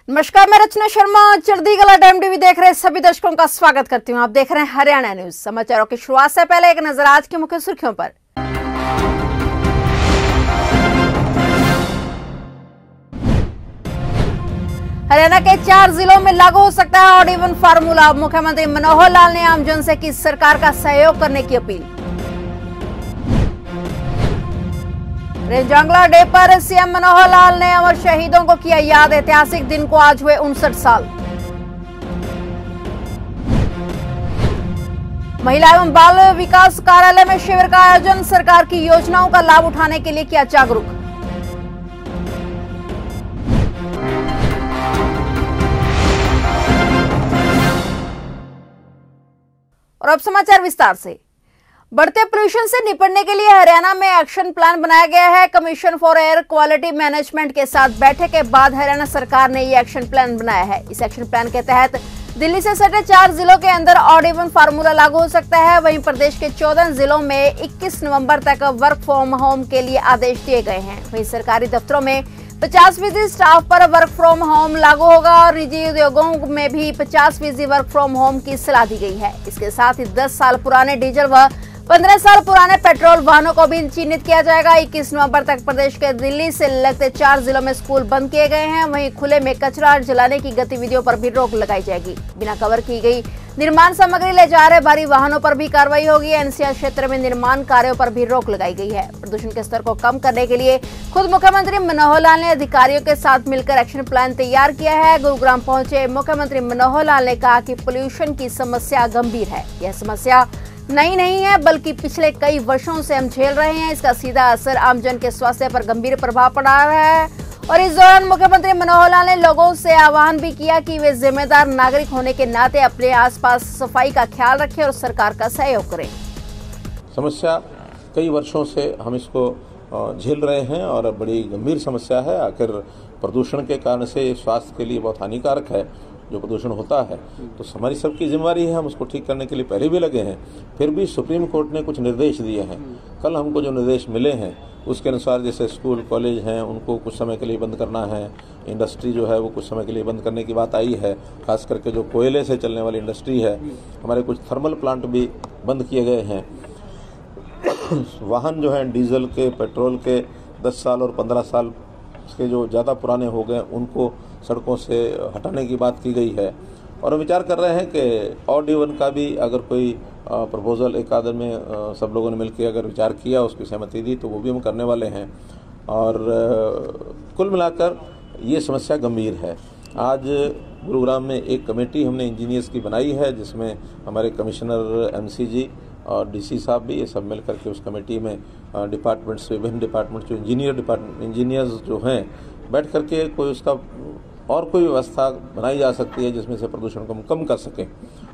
नमस्कार, मैं रचना Sharma चढ़दीगला time TV देख रहे सभी दर्शकों का स्वागत करती हूं। आप देख रहे हैं हरियाणा न्यूज। समाचारों की शुरुआत से पहले एक नजर आज की मुख्य सुर्खियों पर। हरियाणा के 4 जिलों में लागू हो सकता है ऑड इवन फार्मूला। मुख्यमंत्री मनोहर लाल ने आमजन से की सरकार का सहयोग करने की अपील। रेंजांगला डे पर सीएम मनोहर लाल ने अमर शहीदों को किया याद। ऐतिहासिक दिन को आज हुए 59 साल। महिला एवं बाल विकास कार्यालय में शिविर का आयोजन। सरकार की योजनाओं का लाभ उठाने के लिए किया जागरूक। और अब समाचार विस्तार से। बढ़ते पोल्यूशन से निपटने के लिए हरियाणा में एक्शन प्लान बनाया गया है। Commission for air quality management के साथ बैठक के बाद हरियाणा सरकार ने ये एक्शन प्लान बनाया है। इस एक्शन प्लान के तहत दिल्ली से सटे 4 जिलों के अंदर ऑड इवन फार्मूला लागू हो सकता है। वहीं प्रदेश के 14 जिलों में 21 नवंबर तक वर्क फ्रॉम होम के लिए आदेश दिए गए हैं। वहीं सरकारी दफ्तरों में 50% स्टाफ पर वर्क फ्रॉम होम लागू होगा और निजी उद्योगों में भी 50% वर्क फ्रॉम होम की सलाह दी गई है। इसके साथ ही 10 साल पुराने डीजल व 15 साल पुराने पेट्रोल वाहनों को भी चिन्हित किया जाएगा। 21 नवंबर तक प्रदेश के दिल्ली से लगते 4 जिलों में स्कूल बंद किए गए हैं। वहीं खुले में कचरा जलाने की गतिविधियों पर भी रोक लगाई जाएगी। बिना कवर की गई निर्माण सामग्री ले जा रहे भारी वाहनों पर भी कार्रवाई होगी। एनसीआर क्षेत्र में निर्माण कार्यों पर भी रोक लगाई गई है। प्रदूषण के स्तर को कम करने के लिए खुद मुख्यमंत्री मनोहर लाल ने अधिकारियों के साथ मिलकर एक्शन प्लान तैयार किया है। गुरुग्राम पहुंचे मुख्यमंत्री मनोहर लाल ने कहा कि पोल्यूशन की समस्या गंभीर है। यह समस्या नई नहीं है, बल्कि पिछले कई वर्षों से हम झेल रहे हैं। इसका सीधा असर आमजन के स्वास्थ्य पर गंभीर प्रभाव पड़ा रहा है। और इस दौरान मुख्यमंत्री मनोहर लाल ने लोगों से आह्वान भी किया कि वे जिम्मेदार नागरिक होने के नाते अपने आसपास सफाई का ख्याल रखें और सरकार का सहयोग करें। समस्या कई वर्षों से हम इसको झेल रहे हैं और बड़ी गंभीर समस्या है। आखिर प्रदूषण के कारण से स्वास्थ्य के लिए बहुत हानिकारक है जो प्रदूषण होता है। तो हमारी सबकी जिम्मेवारी है, हम उसको ठीक करने के लिए पहले भी लगे हैं। फिर भी सुप्रीम कोर्ट ने कुछ निर्देश दिए हैं। कल हमको जो निर्देश मिले हैं उसके अनुसार जैसे स्कूल कॉलेज हैं उनको कुछ समय के लिए बंद करना है। इंडस्ट्री जो है वो कुछ समय के लिए बंद करने की बात आई है। खास करके जो कोयले से चलने वाली इंडस्ट्री है, हमारे कुछ थर्मल प्लांट भी बंद किए गए हैं। वाहन जो हैं डीजल के, पेट्रोल के 10 साल और 15 साल के जो ज़्यादा पुराने हो गए उनको सड़कों से हटाने की बात की गई है। और हम विचार कर रहे हैं कि ऑड इवन का भी अगर कोई प्रपोजल एक आदर में सब लोगों ने मिलकर अगर विचार किया, उसकी सहमति दी, तो वो भी हम करने वाले हैं। और कुल मिलाकर ये समस्या गंभीर है। आज गुरुग्राम में एक कमेटी हमने इंजीनियर्स की बनाई है जिसमें हमारे कमिश्नर एमसीजी और डीसी साहब भी, ये सब मिल करके उस कमेटी में डिपार्टमेंट्स, विभिन्न डिपार्टमेंट्स जो इंजीनियर्स जो हैं बैठ करके कोई उसका और कोई व्यवस्था बनाई जा सकती है जिसमें से प्रदूषण को हम कम कर सकें।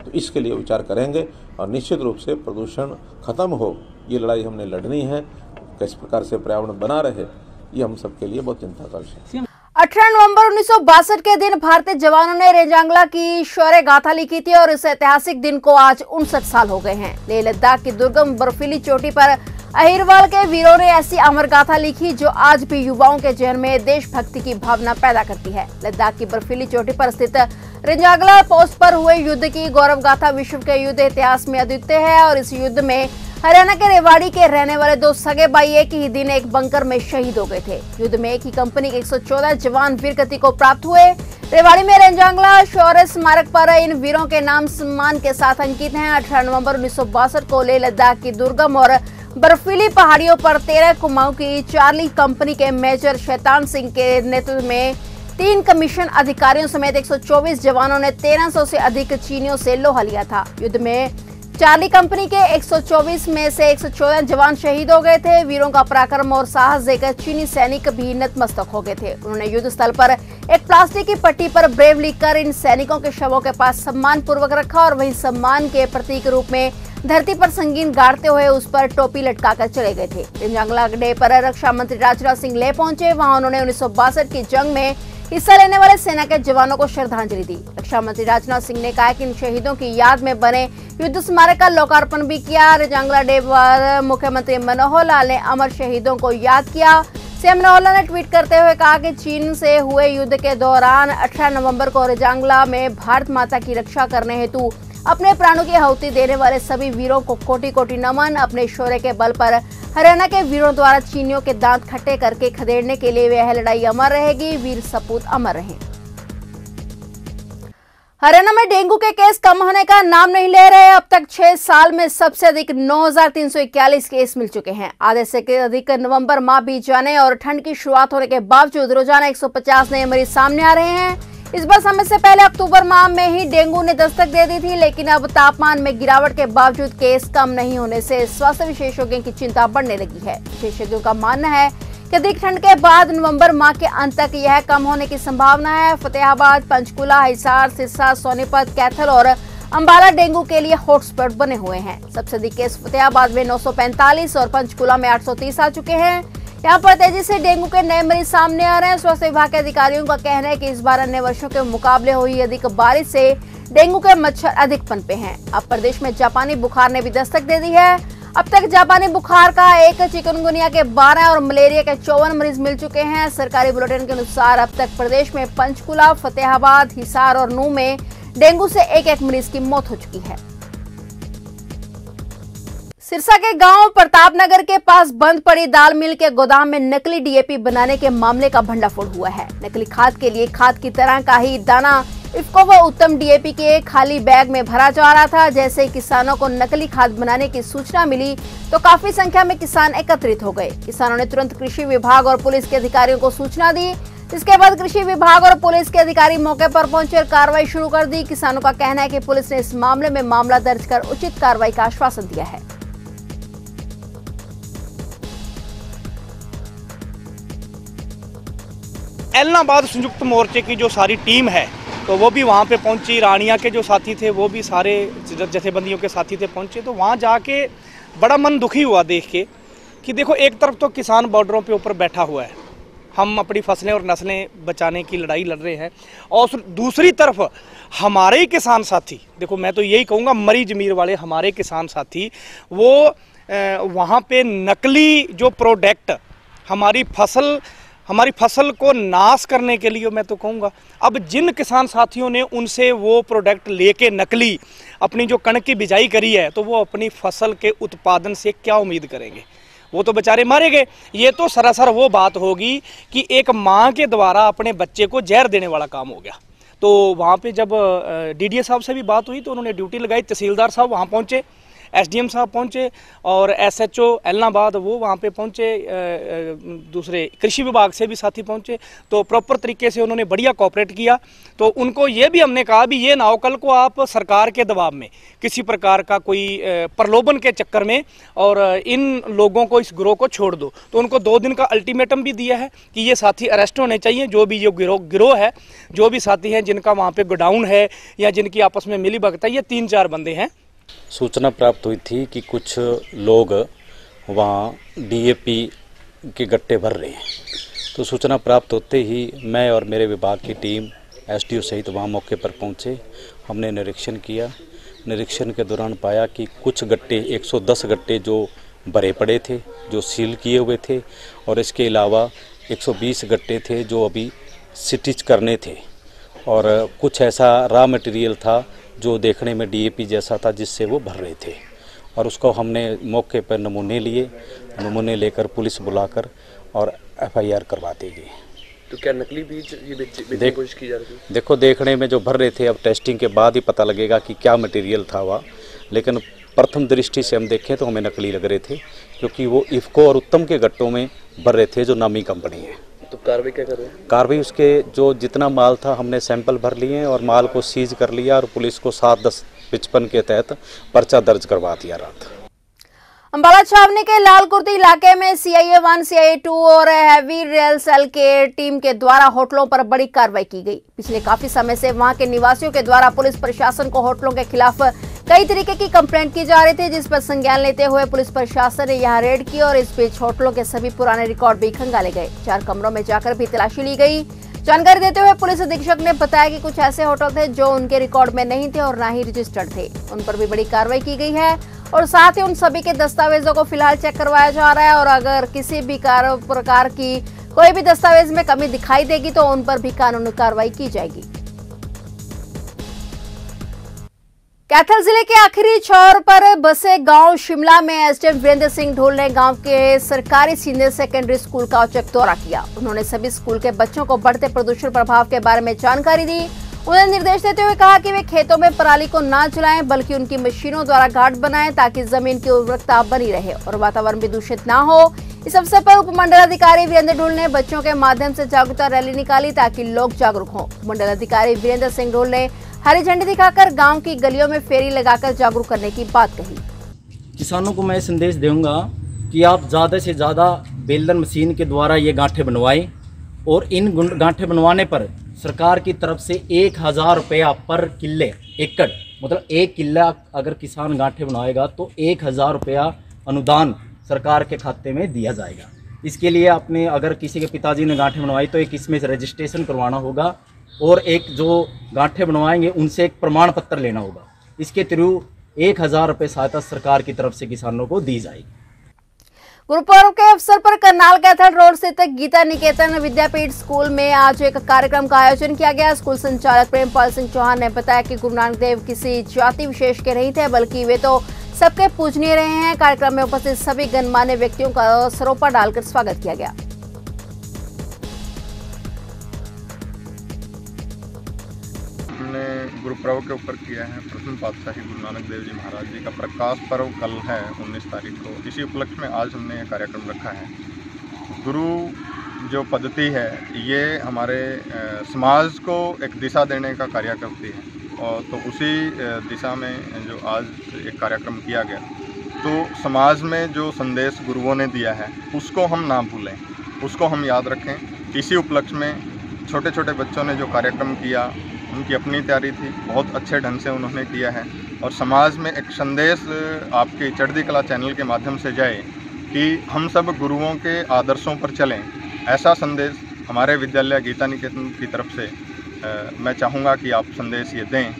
तो इसके लिए विचार करेंगे और निश्चित रूप से प्रदूषण खत्म हो, ये लड़ाई हमने लड़नी है। किस प्रकार से पर्यावरण बना रहे, ये हम सबके लिए बहुत चिंता का विषय है। 18 नवंबर 1962 के दिन भारतीय जवानों ने रेंजांगला की शौर्य गाथा लिखी थी और इस ऐतिहासिक दिन को आज 59 साल हो गए हैं। लेह लद्दाख की दुर्गम बर्फीली चोटी पर अहिरवाल के वीरों ने ऐसी अमर गाथा लिखी जो आज भी युवाओं के जहन में देशभक्ति की भावना पैदा करती है। लद्दाख की बर्फीली चोटी पर स्थित रेंजांगला पोस्ट पर हुए युद्ध की गौरव गाथा विश्व के युद्ध इतिहास में अद्वितीय है। और इस युद्ध में हरियाणा के रेवाड़ी के रहने वाले 2 सगे भाई एक ही दिन एक बंकर में शहीद हो गए थे। युद्ध में एक ही कंपनी के 114 जवान वीरगति को प्राप्त हुए। रेवाड़ी में रेंजांगला शौर्य स्मारक पर इन वीरों के नाम सम्मान के साथ अंकित हैं। 18 नवंबर 1962 को लेह लद्दाख की दुर्गम और बर्फीली पहाड़ियों पर 13 कुमाऊं की चार्ली कंपनी के मेजर शैतान सिंह के नेतृत्व में 3 कमीशन अधिकारियों समेत 124 जवानों ने 1300 से अधिक चीनियों से लोहा लिया था। युद्ध में चार्ली कंपनी के 124 में से 114 जवान शहीद हो गए थे। वीरों का पराक्रम और साहस देखकर चीनी सैनिक भी नतमस्तक हो गए थे। उन्होंने युद्ध स्थल पर एक प्लास्टिक की पट्टी पर ब्रेव लिखकर इन सैनिकों के शवों के पास सम्मान पूर्वक रखा और वहीं सम्मान के प्रतीक रूप में धरती पर संगीन गाड़ते हुए उस पर टोपी लटकाकर चले गए थे। रेंजांगला डे पर रक्षा मंत्री राजनाथ सिंह ले पहुंचे। वहां उन्होंने 1962 की जंग में हिस्सा लेने वाले सेना के जवानों को श्रद्धांजलि दी। रक्षा मंत्री राजनाथ सिंह ने कहा कि इन शहीदों की याद में बने युद्ध स्मारक का लोकार्पण भी किया। रेंजांगला डे पर मुख्यमंत्री मनोहर लाल ने अमर शहीदों को याद किया। सीएम नौला ने ट्वीट करते हुए कहा कि चीन से हुए युद्ध के दौरान 18 नवंबर को रेजांगला में भारत माता की रक्षा करने हेतु अपने प्राणों की आहुति देने वाले सभी वीरों को कोटि कोटि नमन। अपने शौर्य के बल पर हरियाणा के वीरों द्वारा चीनियों के दांत खट्टे करके खदेड़ने के लिए यह लड़ाई अमर रहेगी। वीर सपूत अमर रहे। हरियाणा में डेंगू के केस कम होने का नाम नहीं ले रहे। अब तक 6 साल में सबसे अधिक 9,341 केस मिल चुके हैं। आधे से अधिक नवंबर माह बीत जाने और ठंड की शुरुआत होने के बावजूद रोजाना 150 नए मरीज सामने आ रहे हैं। इस बार समय से पहले अक्टूबर माह में ही डेंगू ने दस्तक दे दी थी, लेकिन अब तापमान में गिरावट के बावजूद केस कम नहीं होने से स्वास्थ्य विशेषज्ञों की चिंता बढ़ने लगी है। विशेषज्ञों का मानना है कि अधिक ठंड के बाद नवंबर माह के अंत तक यह कम होने की संभावना है। फतेहाबाद, पंचकुला, हिसार, सिरसा, सोनीपत, कैथल और अंबाला डेंगू के लिए हॉटस्पॉट बने हुए हैं। सबसे अधिक केस फतेहाबाद में 945 और पंचकुला में 830 आ चुके हैं। यहाँ पर तेजी से डेंगू के नए मरीज सामने आ रहे हैं। स्वास्थ्य विभाग के अधिकारियों का कहना है कि इस बार अन्य वर्षों के मुकाबले हुई अधिक बारिश से डेंगू के मच्छर अधिक पनपे हैं। अब प्रदेश में जापानी बुखार ने भी दस्तक दे दी है। अब तक जापानी बुखार का 1, चिकनगुनिया के 12 और मलेरिया के 54 मरीज मिल चुके हैं। सरकारी बुलेटिन के अनुसार अब तक प्रदेश में पंचकुला, फतेहाबाद, हिसार और नूंह में डेंगू से 1-1 मरीज की मौत हो चुकी है। सिरसा के गांव प्रतापनगर के पास बंद पड़ी दाल मिल के गोदाम में नकली डीएपी बनाने के मामले का भंडाफोड़ हुआ है। नकली खाद के लिए खाद की तरह का ही दाना इफ्को व उत्तम डीएपी के खाली बैग में भरा जा रहा था। जैसे किसानों को नकली खाद बनाने की सूचना मिली तो काफी संख्या में किसान एकत्रित हो गए। किसानों ने तुरंत कृषि विभाग और पुलिस के अधिकारियों को सूचना दी। इसके बाद कृषि विभाग और पुलिस के अधिकारी मौके पर पहुंचे और कार्रवाई शुरू कर दी। किसानों का कहना है कि पुलिस ने इस मामले में मामला दर्ज कर उचित कार्रवाई का आश्वासन दिया है। एलनाबाद संयुक्त मोर्चे की जो सारी टीम है तो वो भी वहाँ पे पहुंची। रानिया के जो साथी थे वो भी सारे जथेबंदियों के साथी थे पहुंचे। तो वहाँ जाके बड़ा मन दुखी हुआ देख के कि देखो, एक तरफ तो किसान बॉर्डरों पे ऊपर बैठा हुआ है, हम अपनी फसलें और नस्लें बचाने की लड़ाई लड़ रहे हैं, और दूसरी तरफ हमारे ही किसान साथी, देखो मैं तो यही कहूँगा मरी जमीर वाले हमारे किसान साथी, वो वहाँ पे नकली जो प्रोडक्ट हमारी फसल को नाश करने के लिए, मैं तो कहूँगा अब जिन किसान साथियों ने उनसे वो प्रोडक्ट लेके नकली अपनी जो कणक की बिजाई करी है, तो वो अपनी फसल के उत्पादन से क्या उम्मीद करेंगे? वो तो बेचारे मारे गए। ये तो सरासर वो बात होगी कि एक माँ के द्वारा अपने बच्चे को जहर देने वाला काम हो गया। तो वहाँ पे जब डीडीए साहब से भी बात हुई तो उन्होंने ड्यूटी लगाई। तहसीलदार साहब वहाँ पहुँचे, एसडीएम साहब पहुंचे और एसएचओ एलनाबाद वो वहाँ पे पहुंचे, दूसरे कृषि विभाग से भी साथी पहुंचे। तो प्रॉपर तरीके से उन्होंने बढ़िया कोऑपरेट किया। तो उनको ये भी हमने कहा भी ये ना हो कल को आप सरकार के दबाव में किसी प्रकार का कोई प्रलोभन के चक्कर में और इन लोगों को, इस गिरोह को छोड़ दो। तो उनको 2 दिन का अल्टीमेटम भी दिया है कि ये साथी अरेस्ट होने चाहिए। जो भी ये गिरोह है, जो भी साथी हैं जिनका वहाँ पे गोडाउन है या जिनकी आपस में मिली भगत है, ये 3-4 बंदे हैं। सूचना प्राप्त हुई थी कि कुछ लोग वहाँ डीएपी के गट्टे भर रहे हैं। तो सूचना प्राप्त होते ही मैं और मेरे विभाग की टीम एसडीओ सहित वहाँ मौके पर पहुँचे। हमने निरीक्षण किया। निरीक्षण के दौरान पाया कि कुछ गट्टे 110 गट्टे जो भरे पड़े थे, जो सील किए हुए थे, और इसके अलावा 120 गट्टे थे जो अभी स्टिच करने थे, और कुछ ऐसा रॉ मटेरियल था जो देखने में डीएपी जैसा था जिससे वो भर रहे थे। और उसको हमने मौके पर नमूने लिए, नमूने लेकर पुलिस बुलाकर और एफआईआर करवा दी गई। तो क्या नकली बीज बेचने की कोशिश की जा रही है? देखो, देखने में जो भर रहे थे, अब टेस्टिंग के बाद ही पता लगेगा कि क्या मटेरियल था वह, लेकिन प्रथम दृष्टि से हम देखें तो हमें नकली लग रहे थे, क्योंकि वो इफ्को और उत्तम के गट्टों में भर रहे थे जो नामी कंपनी है। तो कार्रवाई क्या कर रहे हैं? कार्रवाई उसके जो जितना माल था हमने सैंपल भर लिए हैं और माल को सीज कर लिया और पुलिस को 7-10-55 के तहत पर्चा दर्ज करवा दिया रात। अंबाला छावनी के लालकुर्ती इलाके में CIA 1, CIA 2 और हैवी रेल सेल के टीम के द्वारा होटलों पर बड़ी कार्रवाई की गई। पिछले काफी समय से वहां के निवासियों के द्वारा पुलिस प्रशासन को होटलों के खिलाफ कई तरीके की कंप्लेंट की जा रही थी, जिस पर संज्ञान लेते हुए पुलिस प्रशासन ने यहां रेड की और इस बीच होटलों के सभी पुराने रिकॉर्ड भी खंगाले गए। 4 कमरों में जाकर भी तलाशी ली गई। जानकारी देते हुए पुलिस अधीक्षक ने बताया कि कुछ ऐसे होटल थे जो उनके रिकॉर्ड में नहीं थे और ना ही रजिस्टर्ड थे, उन पर भी बड़ी कार्रवाई की गई है। और साथ ही उन सभी के दस्तावेजों को फिलहाल चेक करवाया जा रहा है और अगर किसी भी प्रकार की कोई भी दस्तावेज में कमी दिखाई देगी तो उन पर भी कानूनी कार्रवाई की जाएगी। कैथल जिले के आखिरी छोर पर बसे गांव शिमला में एसडीएम वीरेंद्र सिंह ढोल ने गांव के सरकारी सीनियर सेकेंडरी स्कूल का औचक दौरा किया। उन्होंने सभी स्कूल के बच्चों को बढ़ते प्रदूषण प्रभाव के बारे में जानकारी दी। उन्हें निर्देश देते हुए कहा कि वे खेतों में पराली को न जलाएं बल्कि उनकी मशीनों द्वारा घाट बनाएं ताकि जमीन की उर्वरकता बनी रहे और वातावरण भी दूषित न हो। इस अवसर पर उपमंडलाधिकारी वीरेंद्र ढोल ने बच्चों के माध्यम से जागरूकता रैली निकाली ताकि लोग जागरूक हों। मंडलाधिकारी वीरेंद्र सिंह ढोल ने हरी झंडी दिखाकर गांव की गलियों में फेरी लगाकर जागरूक करने की बात कही। किसानों को मैं संदेश दूंगा कि आप ज़्यादा से ज़्यादा बेलर मशीन के द्वारा ये गांठें बनवाएं और इन गांठें बनवाने पर सरकार की तरफ से 1000 रुपया पर किले एकड़, मतलब 1 किला अगर किसान गांठें बनवाएगा तो 1000 रुपया अनुदान सरकार के खाते में दिया जाएगा। इसके लिए आपने अगर किसी के पिताजी ने गांठें बनवाई तो एक इसमें रजिस्ट्रेशन करवाना होगा और एक जो गांठें बनवाएंगे उनसे एक प्रमाण पत्र लेना होगा। इसके थ्रू 1000 रुपये सहायता सरकार की तरफ से किसानों को दी जाएगी। गुरुपर्व के अवसर पर करनाल कैथल रोड स्थित गीता निकेतन विद्यापीठ स्कूल में आज एक कार्यक्रम का आयोजन किया गया। स्कूल संचालक प्रेमपाल सिंह चौहान ने बताया कि गुरु नानक देव किसी जाति विशेष के नहीं थे बल्कि वे तो सबके पूजनीय रहे हैं। कार्यक्रम में उपस्थित सभी गणमान्य व्यक्तियों का सरोपा डालकर स्वागत किया गया। हमने गुरुपर्व के ऊपर किया है। प्रथम पातशाही गुरु नानक देव जी महाराज जी का प्रकाश पर्व कल है 19 तारीख को। इसी उपलक्ष्य में आज हमने ये कार्यक्रम रखा है। गुरु जो पद्धति है ये हमारे समाज को एक दिशा देने का कार्य करती है और तो उसी दिशा में जो आज एक कार्यक्रम किया गया तो समाज में जो संदेश गुरुओं ने दिया है उसको हम ना भूलें, उसको हम याद रखें। इसी उपलक्ष्य में छोटे छोटे बच्चों ने जो कार्यक्रम किया उनकी अपनी तैयारी थी, बहुत अच्छे ढंग से उन्होंने किया है और समाज में एक संदेश आपके चढ़ती कला चैनल के माध्यम से जाए कि हम सब गुरुओं के आदर्शों पर चलें। ऐसा संदेश हमारे विद्यालय गीता निकेतन की तरफ से मैं चाहूँगा कि आप संदेश ये दें।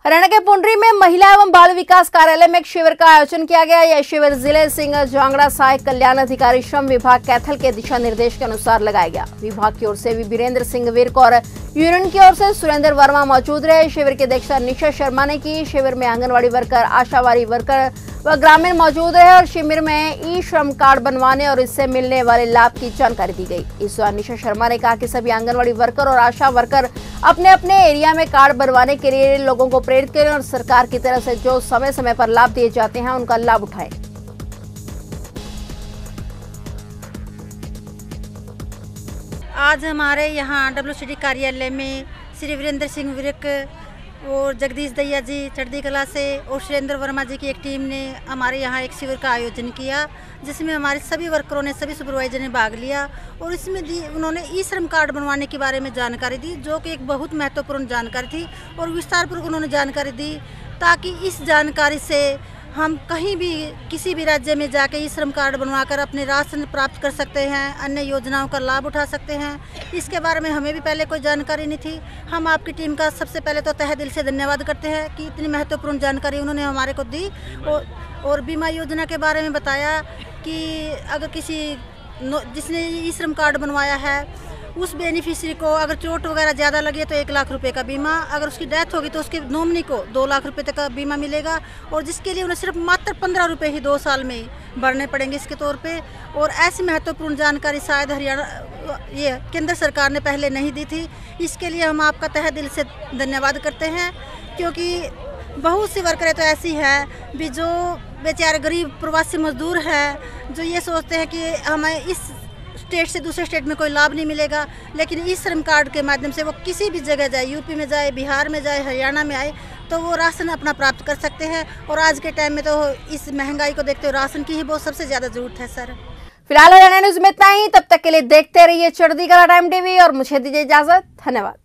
हरियाणा के पुंडरी में महिला एवं बाल विकास कार्यालय में एक शिविर का आयोजन किया गया। यह शिविर जिले सिंह जांगड़ा सहायक कल्याण अधिकारी श्रम विभाग कैथल के दिशा निर्देश के अनुसार लगाया गया। विभाग की ओर से भी वीरेंद्र सिंह विर्क और यूनियन की ओर से सुरेंद्र वर्मा मौजूद रहे। शिविर की अध्यक्षता निशा शर्मा ने की। शिविर में आंगनवाड़ी वर्कर, आशावारी वर्कर व ग्रामीण मौजूद रहे और शिविर में ई श्रम कार्ड बनवाने और इससे मिलने वाले लाभ की जानकारी दी गई। इस दौरान निशा शर्मा ने कहा कि सभी आंगनवाड़ी वर्कर और आशा वर्कर अपने अपने एरिया में कार्ड बनवाने के लिए लोगों को प्रेरित करें और सरकार की तरफ से जो समय समय पर लाभ दिए जाते हैं उनका लाभ उठाएं। आज हमारे यहाँ WCD कार्यालय में श्री वीरेंद्र सिंह विर्क और जगदीश दैया जी चढ़ती कला से और सुरेंद्र वर्मा जी की एक टीम ने हमारे यहाँ एक शिविर का आयोजन किया जिसमें हमारे सभी वर्करों ने, सभी सुपरवाइजर ने भाग लिया और इसमें उन्होंने ई श्रम कार्ड बनवाने के बारे में जानकारी दी जो कि एक बहुत महत्वपूर्ण जानकारी थी और विस्तारपूर्वक उन्होंने जानकारी दी ताकि इस जानकारी से हम कहीं भी किसी भी राज्य में जाके ई श्रम कार्ड बनवाकर अपने राशन प्राप्त कर सकते हैं, अन्य योजनाओं का लाभ उठा सकते हैं। इसके बारे में हमें भी पहले कोई जानकारी नहीं थी। हम आपकी टीम का सबसे पहले तो तहे दिल से धन्यवाद करते हैं कि इतनी महत्वपूर्ण जानकारी उन्होंने हमारे को दी और बीमा योजना के बारे में बताया कि अगर किसी जिसने ई श्रम कार्ड बनवाया है उस बेनिफिशियरी को अगर चोट वगैरह ज़्यादा लगे तो 1 लाख रुपए का बीमा, अगर उसकी डेथ होगी तो उसके नॉमिनी को 2 लाख रुपए तक का बीमा मिलेगा और जिसके लिए उन्हें सिर्फ मात्र 15 रुपये ही 2 साल में भरने पड़ेंगे इसके तौर पे। और ऐसी महत्वपूर्ण जानकारी शायद हरियाणा ये केंद्र सरकार ने पहले नहीं दी थी। इसके लिए हम आपका तहे दिल से धन्यवाद करते हैं क्योंकि बहुत सी वर्करें तो ऐसी हैं भी जो बेचारे गरीब प्रवासी मजदूर हैं जो ये सोचते हैं कि हमें इस स्टेट से दूसरे स्टेट में कोई लाभ नहीं मिलेगा, लेकिन इस श्रम कार्ड के माध्यम से वो किसी भी जगह जाए, यूपी में जाए, बिहार में जाए, हरियाणा में आए तो वो राशन अपना प्राप्त कर सकते हैं। और आज के टाइम में तो इस महंगाई को देखते हुए राशन की ही बहुत सबसे ज़्यादा जरूरत है। सर फिलहाल हरियाणा न्यूज में इतना ही। तब तक के लिए देखते रहिए चढ़ती कला टाइम टीवी और मुझे दीजिए इजाजत। धन्यवाद।